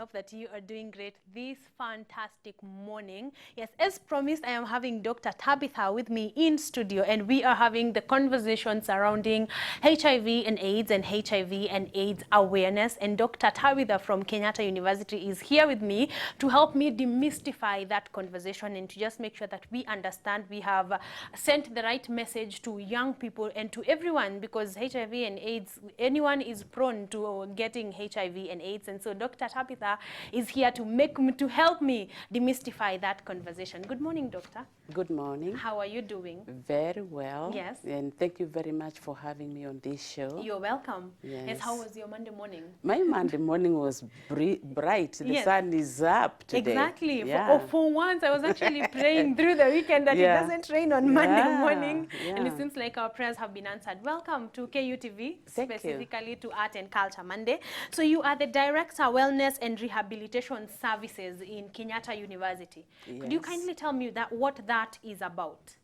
hope that you are doing great this fantastic morning. Yes, as promised, I am having Dr. Tabitha with me in studio, and we are having the conversation surrounding HIV and AIDS awareness. And Dr. Tabitha from Kenyatta University is here with me to help me demystify that conversation and to just make sure that we understand we have sent the right message to young people and to everyone, because HIV and AIDS, anyone is prone to getting HIV and AIDS. And so Dr. Tabitha is here to help me demystify that conversation. Good morning, doctor. Good morning. How are you doing? Very well. Yes. And thank you very much for having me on this show. You're welcome. Yes. How was your Monday morning? My Monday morning was bright. The sun is up today. Exactly. Yeah. For once, I was actually praying through the weekend that it doesn't rain on Monday morning. Yeah. And it seems like our prayers have been answered. Welcome to KUTV, specifically to Art and Culture Monday. So you are the Director, Wellness and Rehabilitation Services in Kenyatta University. Yes. Could you kindly tell me what that is about?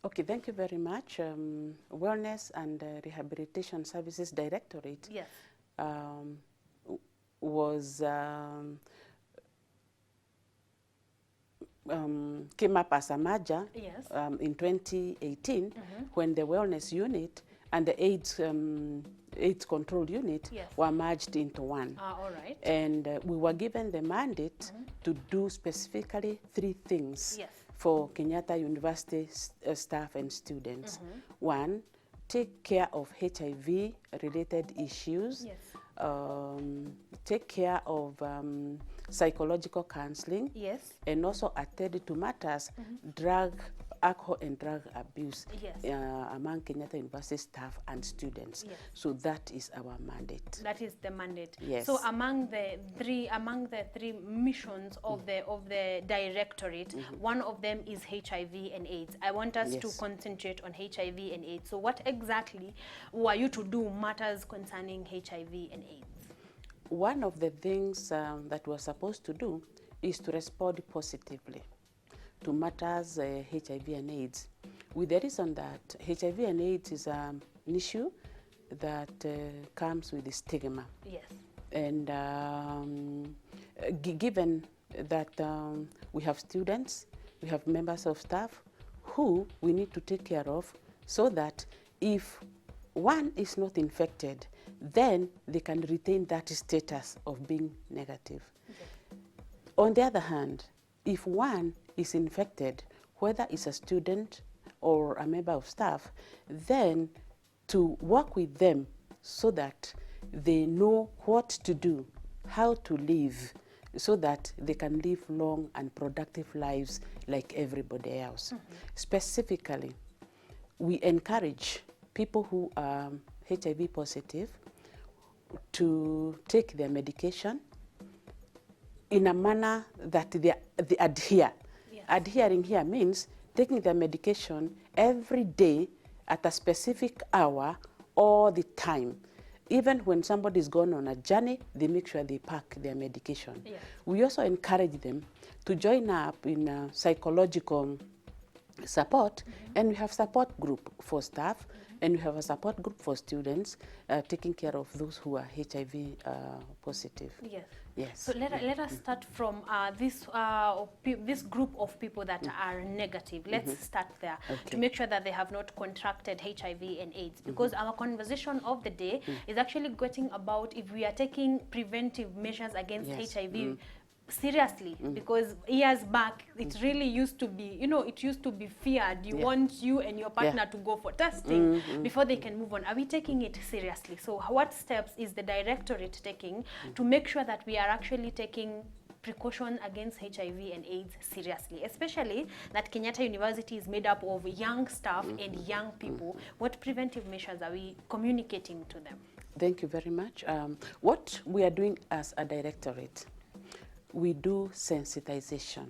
Okay, thank you very much. Wellness and Rehabilitation Services Directorate was came up as a merger in 2018 when the Wellness Unit and the AIDS Control Unit were merged into one. All right. And we were given the mandate to do specifically 3 things for Kenyatta University staff and students. 1, take care of HIV-related issues. Take care of psychological counseling. And also attend to matters alcohol and drug abuse among Kenyatta University staff and students. So that is our mandate. That is the mandate. Yes. So among the three missions of the directorate, one of them is HIV and AIDS. I want us to concentrate on HIV and AIDS. So what exactly were you to do matters concerning HIV and AIDS? One of the things that we're supposed to do is to respond positively to matters HIV and AIDS, with the reason that HIV and AIDS is an issue that comes with the stigma. And given that we have students, we have members of staff who we need to take care of, so that if one is not infected, then they can retain that status of being negative. On the other hand, if one is infected, whether it's a student or a member of staff, then to work with them so that they know what to do, how to live, so that they can live long and productive lives like everybody else. Specifically, we encourage people who are HIV positive to take their medication in a manner that they adhere. Adhering here means taking their medication every day at a specific hour all the time. Even when somebody is going on a journey, they make sure they pack their medication. We also encourage them to join up in psychological support, and we have support group for staff, and we have a support group for students taking care of those who are HIV positive. So let us start from this group of people that are negative. Let's start there to make sure that they have not contracted HIV and AIDS, because our conversation of the day is actually getting about if we are taking preventive measures against HIV seriously, because years back it really used to be, it used to be feared. You want you and your partner to go for testing before they can move on. Are we taking it seriously? So what steps is the directorate taking to make sure that we are actually taking precaution against HIV and AIDS seriously, especially that Kenyatta University is made up of young staff and young people? What preventive measures are we communicating to them? Thank you very much. What we are doing as a directorate, we do sensitization,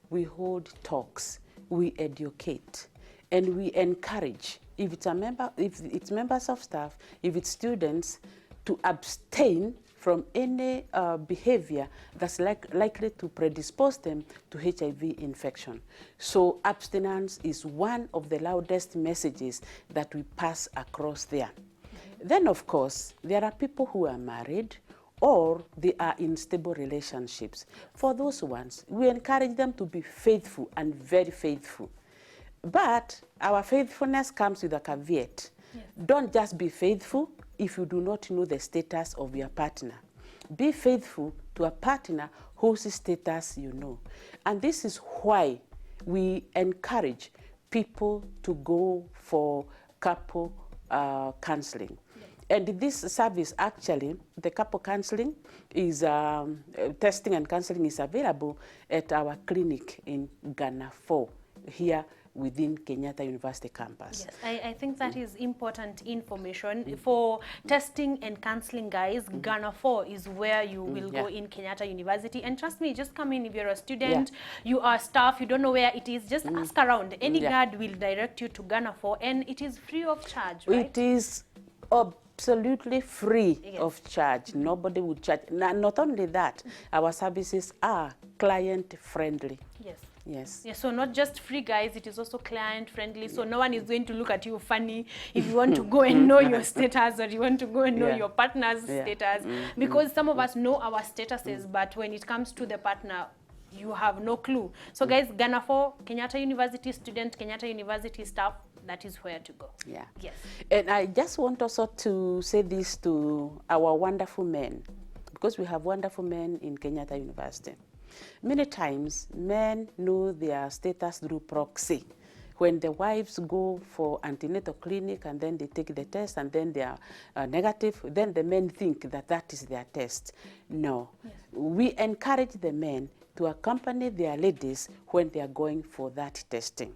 we hold talks, we educate, and we encourage, if it's members of staff, if it's students, to abstain from any behavior that's likely to predispose them to HIV infection. So abstinence is one of the loudest messages that we pass across there. Then, of course, there are people who are married or they are in stable relationships. For those ones, we encourage them to be faithful and very faithful. But our faithfulness comes with a caveat. Yes. Don't just be faithful if you do not know the status of your partner. Be faithful to a partner whose status you know. And this is why we encourage people to go for couple counseling. Yes. And this service, actually, the couple counseling is, testing and counseling is available at our clinic in Ghana 4 here within Kenyatta University campus. Yes, I think that is important information. For testing and counseling, guys, Ghana 4 is where you will go in Kenyatta University. And trust me, just come in. If you're a student, you are staff, you don't know where it is, just ask around. Any guard will direct you to Ghana 4, and it is free of charge, right? It is absolutely free of charge. Nobody would charge. Not only that, our services are client friendly. Yes. Yes. Yeah, so not just free, guys, it is also client friendly. So no one is going to look at you funny if you want to go and know your status, or you want to go and know your partner's status. Because some of us know our statuses, but when it comes to the partner, you have no clue. So guys, Ghana 4, Kenyatta University student, Kenyatta University staff, that is where to go. Yeah. Yes. And I just want also to say this to our wonderful men, because we have wonderful men in Kenyatta University. Many times, men know their status through proxy. When the wives go for antenatal clinic and then they take the test and then they are negative, then the men think that that is their test. No. Yes. We encourage the men to accompany their ladies when they are going for that testing.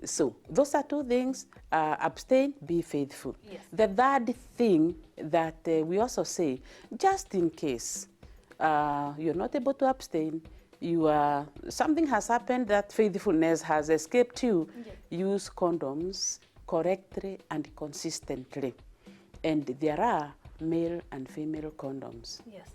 So those are two things: abstain, be faithful. Yes. The third thing that we also say, just in case you're not able to abstain, something has happened that faithfulness has escaped you, use condoms correctly and consistently. And there are male and female condoms. Yes.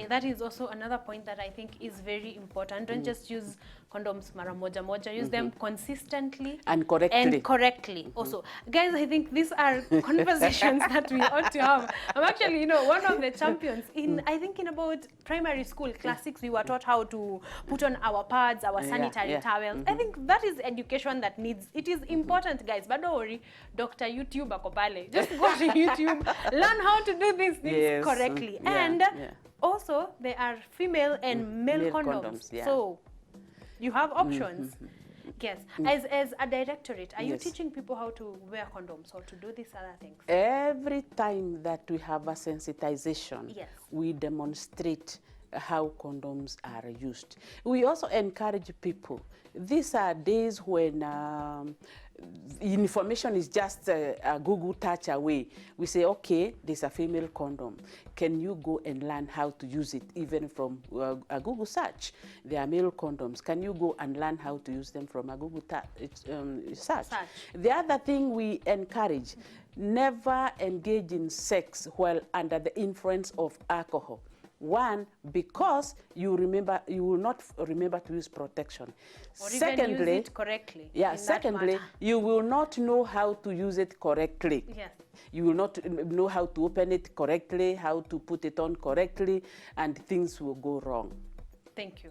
That is also another point that I think is very important. Don't just use condoms mara moja moja. Use them consistently and correctly. Also, guys, I think these are conversations that we ought to have. I'm actually, one of the champions in, I think in about primary school, class 6, we were taught how to put on our pads, our sanitary towels. I think that is education that it is important, guys. But don't worry, Dr. YouTube akopale. Just go to YouTube, learn how to do these things correctly. And also, there are female and male condoms. So you have options. Yes. As a directorate, are you teaching people how to wear condoms or to do these other things? Every time that we have a sensitization, we demonstrate how condoms are used. We also encourage people. These are days when information is just a Google touch away. We say, okay, there's a female condom. Can you go and learn how to use it, even from a Google search? There are male condoms. Can you go and learn how to use them from a Google search? The other thing we encourage, never engage in sex while under the influence of alcohol. One, because you will not remember to use protection. Or secondly, even use it correctly. Yeah. Secondly, you will not know how to use it correctly. Yes. You will not know how to open it correctly, how to put it on correctly, and things will go wrong. Thank you.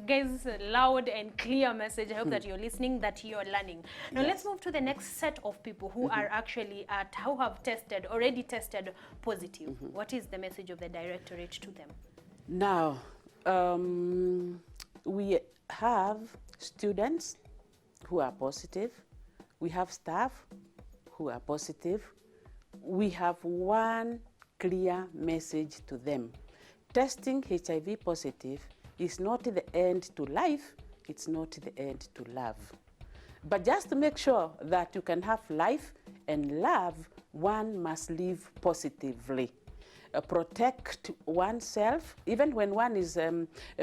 Guys, a loud and clear message. I hope that you're listening, that you're learning. Now let's move to the next set of people who are actually who have already tested positive. What is the message of the directorate to them? Now, we have students who are positive. We have staff who are positive. We have one clear message to them. Testing HIV positive is not the end to life, it's not the end to love. But just to make sure that you can have life and love, one must live positively. Protect oneself. Even when one is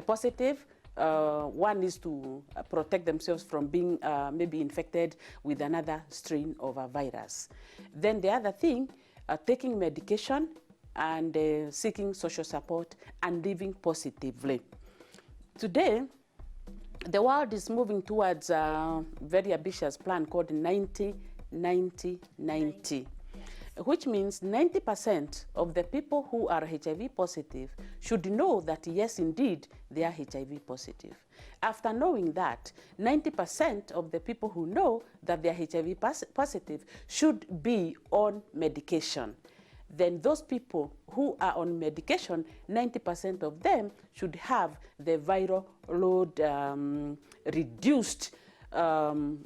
positive, one needs to protect themselves from being maybe infected with another strain of a virus. Then the other thing, taking medication and seeking social support and living positively. Today, the world is moving towards a very ambitious plan called 90-90-90. which means 90% of the people who are HIV positive should know that, yes, indeed, they are HIV positive. After knowing that, 90% of the people who know that they are HIV positive should be on medication. Then those people who are on medication, 90% of them should have the viral load reduced to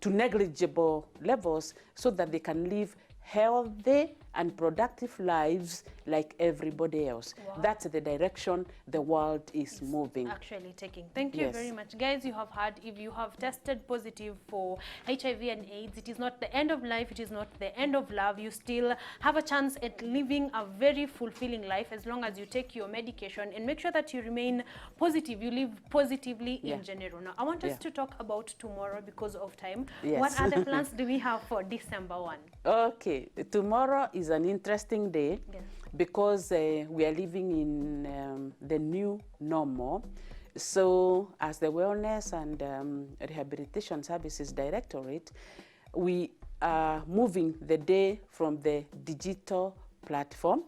negligible levels so that they can live healthy and productive lives like everybody else. Wow. That's the direction the world is moving. Actually taking. Thank you very much. Guys, you have heard, if you have tested positive for HIV and AIDS, it is not the end of life, it is not the end of love. You still have a chance at living a very fulfilling life as long as you take your medication and make sure that you remain positive, you live positively in general. Now, I want us to talk about tomorrow because of time. Yes. What other plans do we have for December 1? Okay, tomorrow is an interesting day because we are living in the new normal. So as the Wellness and Rehabilitation Services Directorate, we are moving the day from the digital platform.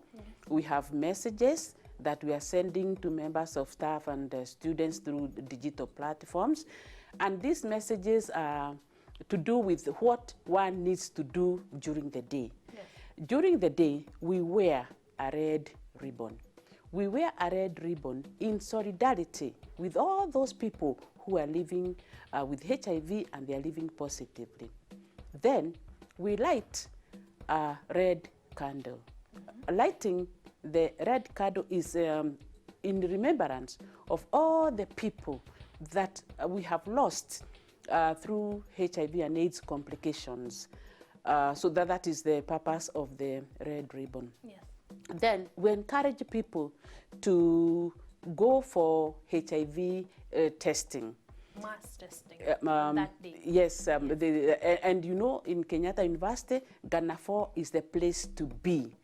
We have messages that we are sending to members of staff and students through digital platforms. And these messages are to do with what one needs to do during the day. Yes. During the day, we wear a red ribbon. We wear a red ribbon in solidarity with all those people who are living with HIV and they are living positively. Then we light a red candle. Lighting the red candle is in remembrance of all the people that we have lost through HIV and AIDS complications. So that is the purpose of the red ribbon. Yes. Then we encourage people to go for HIV testing. Mass testing that day. Yes, and you know, in Kenyatta University, Ghana 4 is the place to be.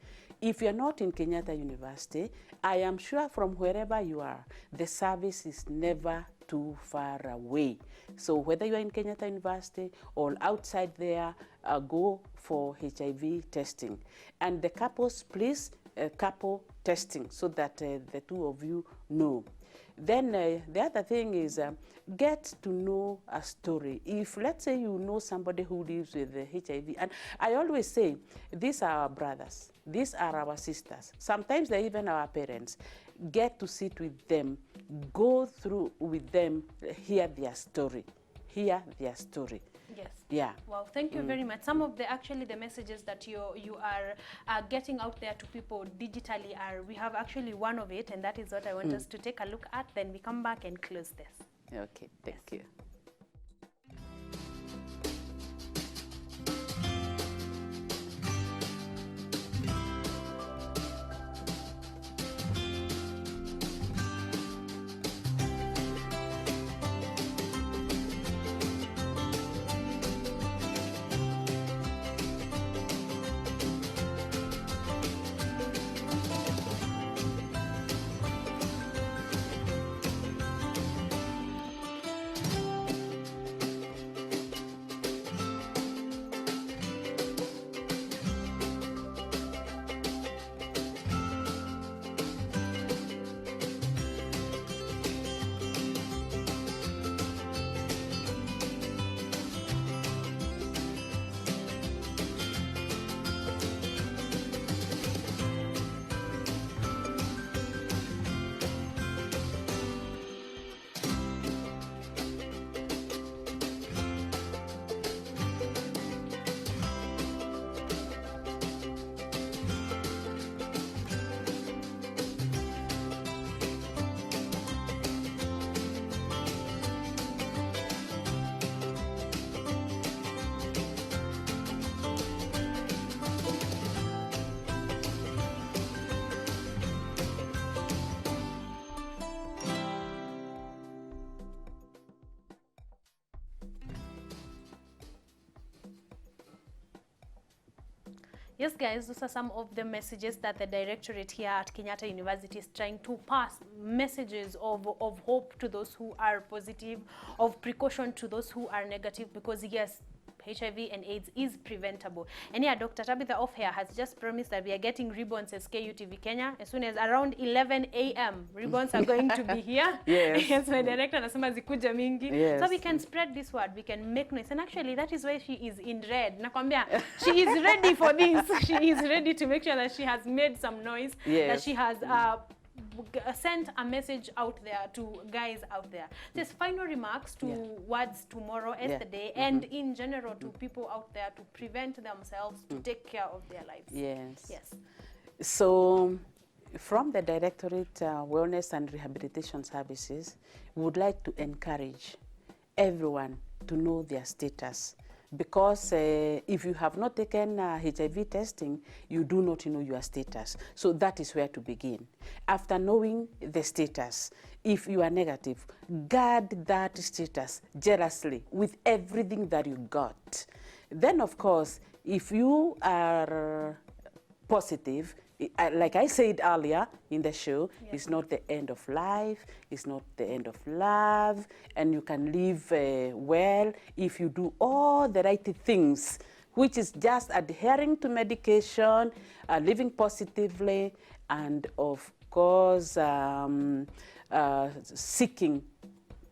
If you're not in Kenyatta University, I am sure from wherever you are, the service is never too far away. So whether you are in Kenyatta University or outside there, go for HIV testing. And the couples, please, couple testing so that the two of you know. Then the other thing is get to know a story. If, let's say, you know somebody who lives with HIV, and I always say, these are our brothers, these are our sisters, sometimes they're even our parents. Get to sit with them, go through with them, hear their story. Hear their story. Yes. Yeah. Wow, thank you very much. Some of the the messages that you are getting out there to people digitally we have actually one of it, and that is what I want us to take a look at. Then we come back and close this. Okay, thank you. Yes, guys, those are some of the messages that the directorate here at Kenyatta University is trying to pass. Messages of hope to those who are positive, of precaution to those who are negative, because yes, HIV and AIDS is preventable. And yeah, Dr. Tabitha off here has just promised that we are getting ribbons as KUTV Kenya. As soon as around 11 a.m. ribbons are going to be here. Yes. Yes, my director anasema zikuja mingi. Yes. So we can spread this word, we can make noise. And actually that is why she is in red. Nakwambia, she is ready for this. She is ready to make sure that she has made some noise, yes. that she has sent a message out there to guys out there. Just final remarks towards tomorrow, yesterday, and in general to people out there to prevent themselves, to take care of their lives. Yes. Yes. So from the Directorate Wellness and Rehabilitation Services, we would like to encourage everyone to know their status. Because if you have not taken HIV testing, you do not know your status. So that is where to begin. After knowing the status, if you are negative, guard that status jealously with everything that you got. Then, of course, if you are positive, like I said earlier in the show, it's not the end of life, it's not the end of love, and you can live well if you do all the right things, which is just adhering to medication, living positively, and of course seeking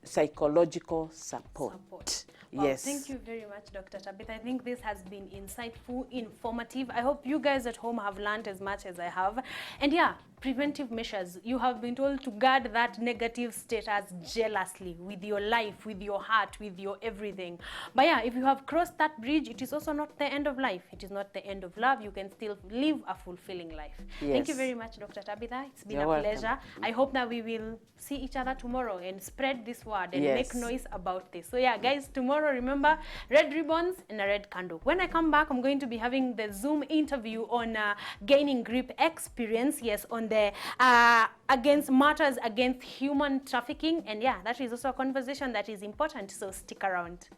psychological support. Well, yes. Thank you very much, Dr. Tabitha. I think this has been insightful, informative. I hope you guys at home have learned as much as I have. And yeah, preventive measures. You have been told to guard that negative status jealously with your life, with your heart, with your everything. But yeah, if you have crossed that bridge, it is also not the end of life. It is not the end of love. You can still live a fulfilling life. Yes. Thank you very much, Dr. Tabitha. It's been You're a pleasure. welcome. I hope that we will see each other tomorrow and spread this word and Yes. make noise about this. So yeah, guys, tomorrow, remember, red ribbons and a red candle. When I come back, I'm going to be having the Zoom interview on gaining grip experience, yes, on the against matters against human trafficking. And yeah, that is also a conversation that is important, so stick around.